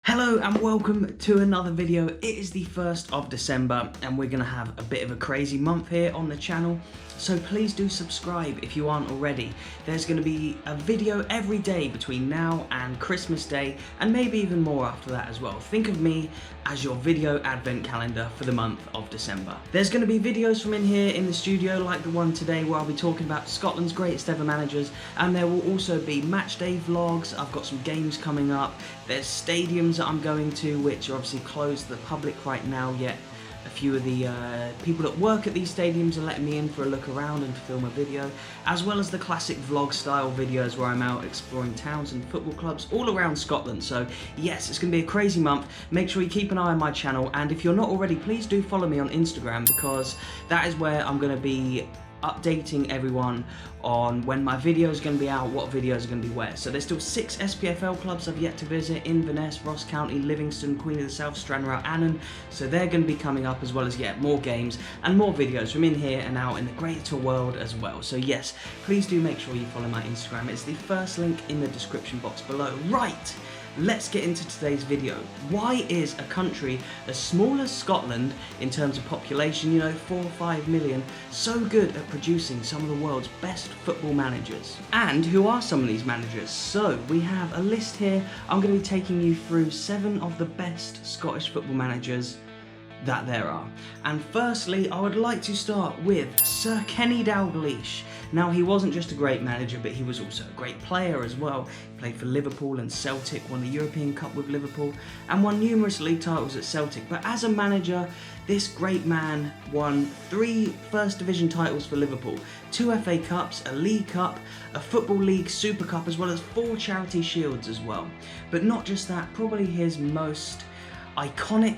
Hello and welcome to another video. It is the 1st of December and we're going to have a bit of a crazy month here on the channel. So please do subscribe if you aren't already. There's going to be a video every day between now and Christmas Day and maybe even more after that as well. Think of me as your video advent calendar for the month of December. There's going to be videos from in here in the studio like the one today where I'll be talking about Scotland's greatest ever managers, and there will also be match day vlogs. I've got some games coming up. There's stadiums that I'm going to which are obviously closed to the public right now, yet a few of the people that work at these stadiums are letting me in for a look around and to film a video, as well as the classic vlog style videos where I'm out exploring towns and football clubs all around Scotland. So yes, it's going to be a crazy month. Make sure you keep an eye on my channel, and if you're not already, please do follow me on Instagram, because that is where I'm going to be updating everyone on when my video is going to be out, what videos are going to be where. So there's still 6 SPFL clubs I've yet to visit: Inverness, Ross County, Livingston, Queen of the South, Stranraer, Annan. So they're going to be coming up, as well as more games and more videos from in here and out in the greater world as well. So yes, please do make sure you follow my Instagram. It's the first link in the description box below. Right, let's get into today's video. Why is a country as small as Scotland in terms of population, 4 or 5 million, so good at producing some of the world's best football managers? And who are some of these managers? So we have a list here. I'm going to be taking you through 7 of the best Scottish football managers that there are. And firstly, I would like to start with Sir Kenny Dalglish. Now, he wasn't just a great manager, but he was also a great player as well. He played for Liverpool and Celtic, won the European Cup with Liverpool, and won numerous league titles at Celtic. But as a manager, this great man won 3 First Division titles for Liverpool, 2 FA Cups, a League Cup, a Football League Super Cup, as well as 4 Charity Shields as well. But not just that, probably his most iconic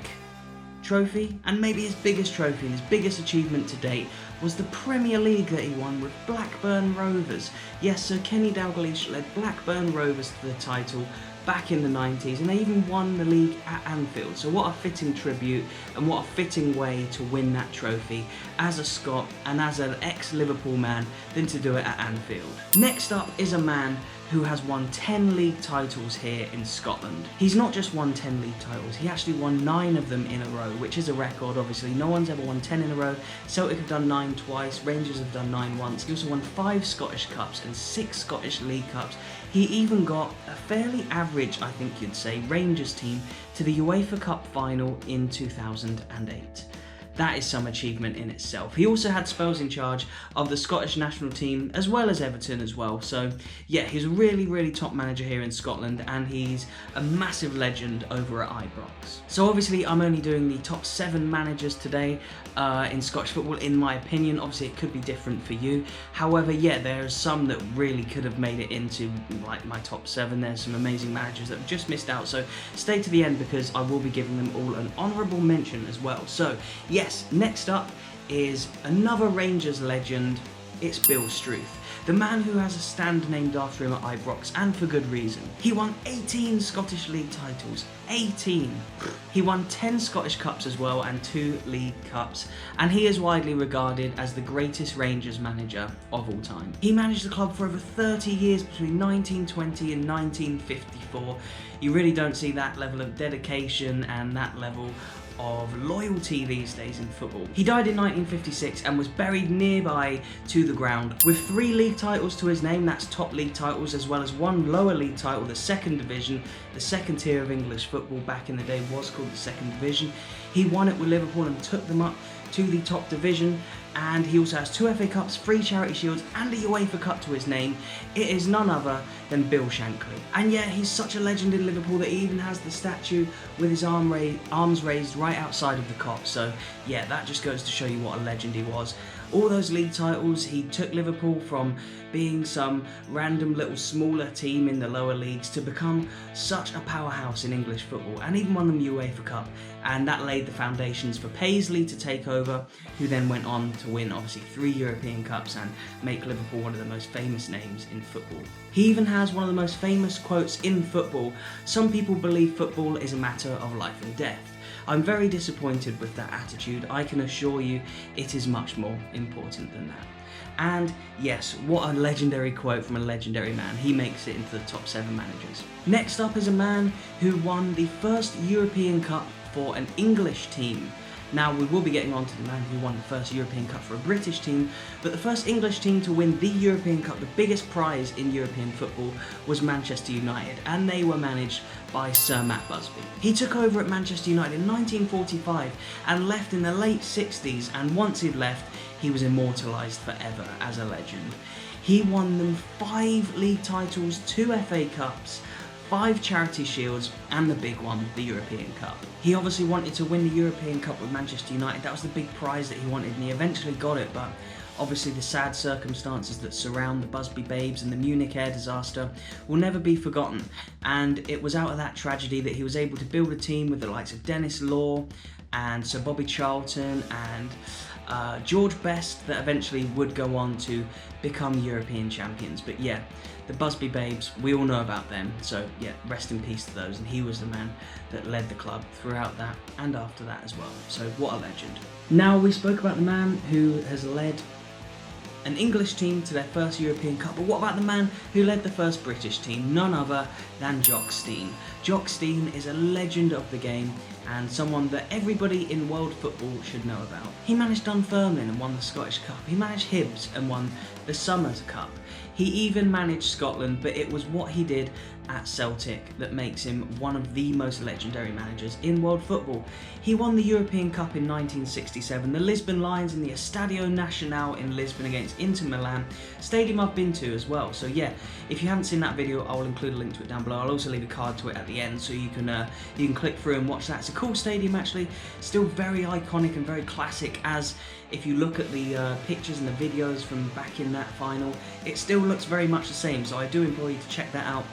trophy, and maybe his biggest trophy and his biggest achievement to date, was the Premier League that he won with Blackburn Rovers. Yes, Sir Kenny Dalglish led Blackburn Rovers to the title back in the 90s, and they even won the league at Anfield. So what a fitting tribute and what a fitting way to win that trophy as a Scot and as an ex-Liverpool man than to do it at Anfield. Next up is a man who has won 10 league titles here in Scotland. He's not just won 10 league titles, he actually won 9 of them in a row, which is a record. Obviously, no one's ever won 10 in a row. Celtic have done 9 twice, Rangers have done 9 once. He also won 5 Scottish Cups and 6 Scottish League Cups. He even got a fairly average, I think you'd say, Rangers team to the UEFA Cup final in 2008. That is some achievement in itself. He also had spells in charge of the Scottish national team as well as Everton as well. So yeah, he's a really, really top manager here in Scotland, and he's a massive legend over at Ibrox. So obviously I'm only doing the top 7 managers today in Scottish football, in my opinion. Obviously it could be different for you. However, yeah, there are some that really could have made it into like my top 7. There's some amazing managers that have just missed out. So stay to the end, because I will be giving them all an honourable mention as well. So yeah, yes, next up is another Rangers legend. It's Bill Struth, the man who has a stand named after him at Ibrox, and for good reason. He won 18 Scottish League titles, 18. He won 10 Scottish Cups as well, and 2 League Cups, and he is widely regarded as the greatest Rangers manager of all time. He managed the club for over 30 years between 1920 and 1954. You really don't see that level of dedication and that level of loyalty these days in football. He died in 1956 and was buried nearby to the ground with 3 league titles to his name. That's top league titles, as well as 1 lower league title, the 2nd division. The 2nd tier of English football back in the day was called the 2nd division. He won it with Liverpool and took them up to the top division, and he also has 2 FA Cups, 3 Charity Shields, and a UEFA Cup to his name. It is none other than Bill Shankly. And yeah, he's such a legend in Liverpool that he even has the statue with his arms raised right outside of the Kop. So yeah, that just goes to show you what a legend he was. All those league titles, he took Liverpool from being some random little smaller team in the lower leagues to become such a powerhouse in English football, and even won them UEFA Cup, and that laid the foundations for Paisley to take over, who then went on to win obviously 3 European Cups and make Liverpool one of the most famous names in football. He even has one of the most famous quotes in football: "Some people believe football is a matter of life and death. I'm very disappointed with that attitude. I can assure you it is much more important than that. And yes, what a legendary quote from a legendary man. He makes it into the top 7 managers. Next up is a man who won the first European Cup for an English team. Now, we will be getting on to the man who won the first European Cup for a British team, but the first English team to win the European Cup, the biggest prize in European football, was Manchester United, and they were managed by Sir Matt Busby. He took over at Manchester United in 1945 and left in the late 60s, and once he'd left, he was immortalised forever as a legend. He won them 5 league titles, 2 FA Cups, 5 Charity Shields, and the big one, the European Cup. He obviously wanted to win the European Cup with Manchester United. That was the big prize that he wanted, and he eventually got it, but obviously the sad circumstances that surround the Busby Babes and the Munich air disaster will never be forgotten, and it was out of that tragedy that he was able to build a team with the likes of Dennis Law and Sir Bobby Charlton and George Best that eventually would go on to become European champions. But yeah, the Busby Babes, we all know about them, so yeah, rest in peace to those, and he was the man that led the club throughout that and after that as well, so what a legend. Now, we spoke about the man who has led an English team to their first European Cup, but what about the man who led the first British team? None other than Jock Stein. Jock Stein is a legend of the game and someone that everybody in world football should know about. He managed Dunfermline and won the Scottish Cup. He managed Hibs and won the Summers Cup. He even managed Scotland, but it was what he did at Celtic that makes him one of the most legendary managers in world football. He won the European Cup in 1967, the Lisbon Lions in the Estadio Nacional in Lisbon against Inter Milan, stadium I've been to as well. So yeah, if you haven't seen that video, I'll include a link to it down below. I'll also leave a card to it at the end, so you can click through and watch that. It's a cool stadium actually, still very iconic and very classic, as if you look at the pictures and the videos from back in that final, it still looks very much the same, so I do implore you to check that out.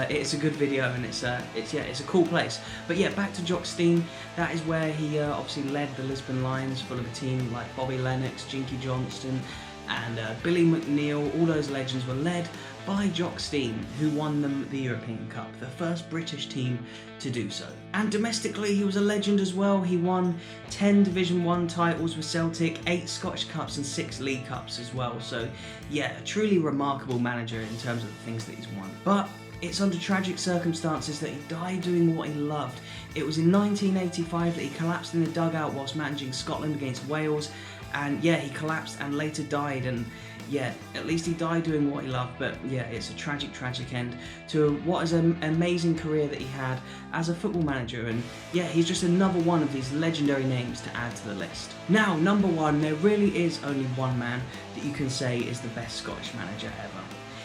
It's a good video and it's a cool place. But yeah, back to Jock Stein. That is where he obviously led the Lisbon Lions, full of a team like Bobby Lennox, Jinky Johnston and Billy McNeil. All those legends were led by Jock Stein, who won them the European Cup, the first British team to do so. And domestically, he was a legend as well. He won 10 Division 1 titles with Celtic, 8 Scottish Cups and 6 League Cups as well. So yeah, a truly remarkable manager in terms of the things that he's won. But it's under tragic circumstances that he died doing what he loved. It was in 1985 that he collapsed in the dugout whilst managing Scotland against Wales, and yeah, he collapsed and later died, and yeah, at least he died doing what he loved. But yeah, it's a tragic end to what is an amazing career that he had as a football manager, and yeah, he's just another one of these legendary names to add to the list. Now, number 1, there really is only one man that you can say is the best Scottish manager ever.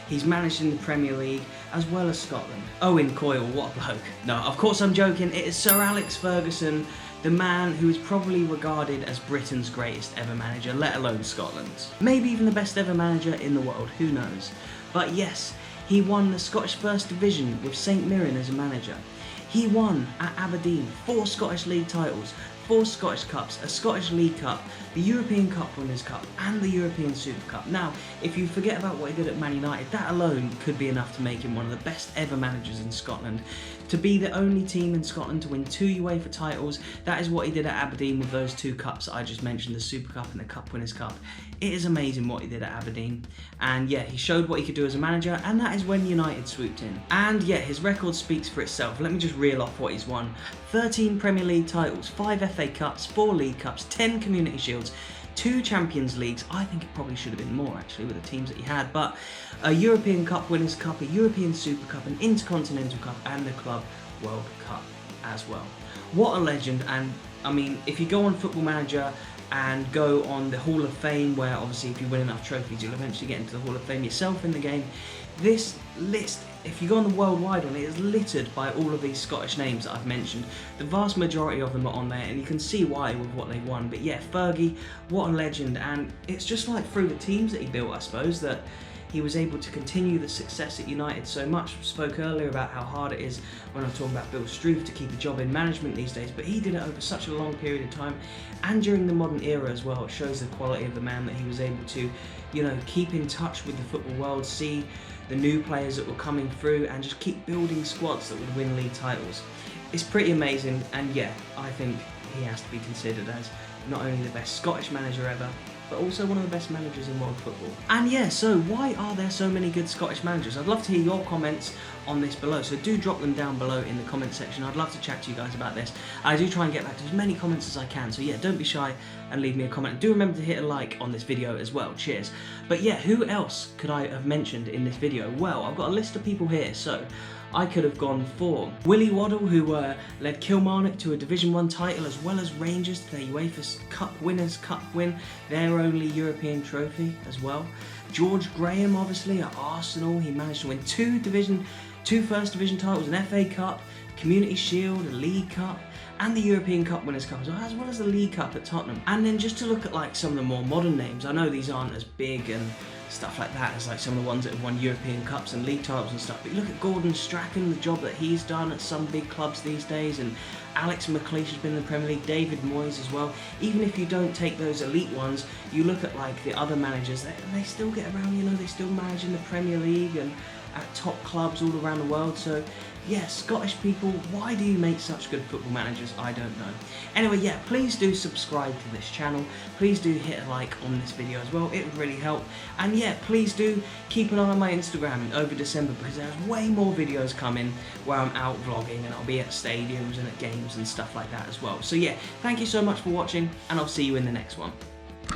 He's managed in the Premier League as well as Scotland. Owen Coyle, what a bloke. No, of course I'm joking. It is Sir Alex Ferguson, the man who is probably regarded as Britain's greatest ever manager, let alone Scotland's. Maybe even the best ever manager in the world, who knows. But yes, he won the Scottish First Division with St Mirren as a manager. He won at Aberdeen 4 Scottish League titles, 4 Scottish Cups, a Scottish League Cup, the European Cup Winners' Cup and the European Super Cup. Now, if you forget about what he did at Man United, that alone could be enough to make him one of the best ever managers in Scotland. To be the only team in Scotland to win 2 UEFA titles, that is what he did at Aberdeen with those 2 cups that I just mentioned, the Super Cup and the Cup Winners' Cup. It is amazing what he did at Aberdeen. And yeah, he showed what he could do as a manager, and that is when United swooped in. And yeah, his record speaks for itself. Let me just reel off what he's won. 13 Premier League titles, 5 FA Cups, 4 League Cups, 10 Community Shields, 2 Champions Leagues. I think it probably should have been more actually with the teams that he had, but a European Cup Winners' Cup, a European Super Cup, an Intercontinental Cup and the Club World Cup as well. What a legend. And I mean, if you go on Football Manager and go on the Hall of Fame, where obviously if you win enough trophies you'll eventually get into the Hall of Fame yourself in the game, this list, if you go on the worldwide one, it is littered by all of these Scottish names that I've mentioned. The vast majority of them are on there, and you can see why with what they won. But yeah, Fergie, what a legend. And it's just like through the teams that he built, I suppose, that he was able to continue the success at United so much. I spoke earlier about how hard it is when I'm talking about Bill Struth to keep a job in management these days, but he did it over such a long period of time, and during the modern era as well. It shows the quality of the man that he was able to, you know, keep in touch with the football world, see the new players that were coming through, and just keep building squads that would win league titles. it's pretty amazing, and yeah, I think he has to be considered as not only the best Scottish manager ever, but also one of the best managers in world football. And yeah, so why are there so many good Scottish managers? I'd love to hear your comments on this below, so do drop them down below in the comment section. I'd love to chat to you guys about this. I do try and get back to as many comments as I can, so yeah, don't be shy and leave me a comment. Do remember to hit a like on this video as well, cheers. But yeah, who else could I have mentioned in this video? Well, I've got a list of people here, so I could have gone for Willie Waddle, who led Kilmarnock to a Division 1 title, as well as Rangers to their UEFA Cup Winners' Cup win, their only European trophy as well. George Graham, obviously, at Arsenal, he managed to win two First Division titles, an FA Cup, Community Shield, a League Cup, and the European Cup Winners' Cup, as well as the League Cup at Tottenham. And then just to look at like some of the more modern names, I know these aren't as big and stuff like that as like some of the ones that have won European Cups and League titles and stuff, but you look at Gordon Strachan, the job that he's done at some big clubs these days, and Alex McLeish has been in the Premier League, David Moyes as well. Even if you don't take those elite ones, you look at like the other managers, they still get around, you know, they still manage in the Premier League and at top clubs all around the world. So yeah, Scottish people, why do you make such good football managers? I don't know. Anyway, yeah, please do subscribe to this channel. Please do hit a like on this video as well. It would really help. And yeah, please do keep an eye on my Instagram over December, because there's way more videos coming where I'm out vlogging, and I'll be at stadiums and at games and stuff like that as well. So yeah, thank you so much for watching, and I'll see you in the next one.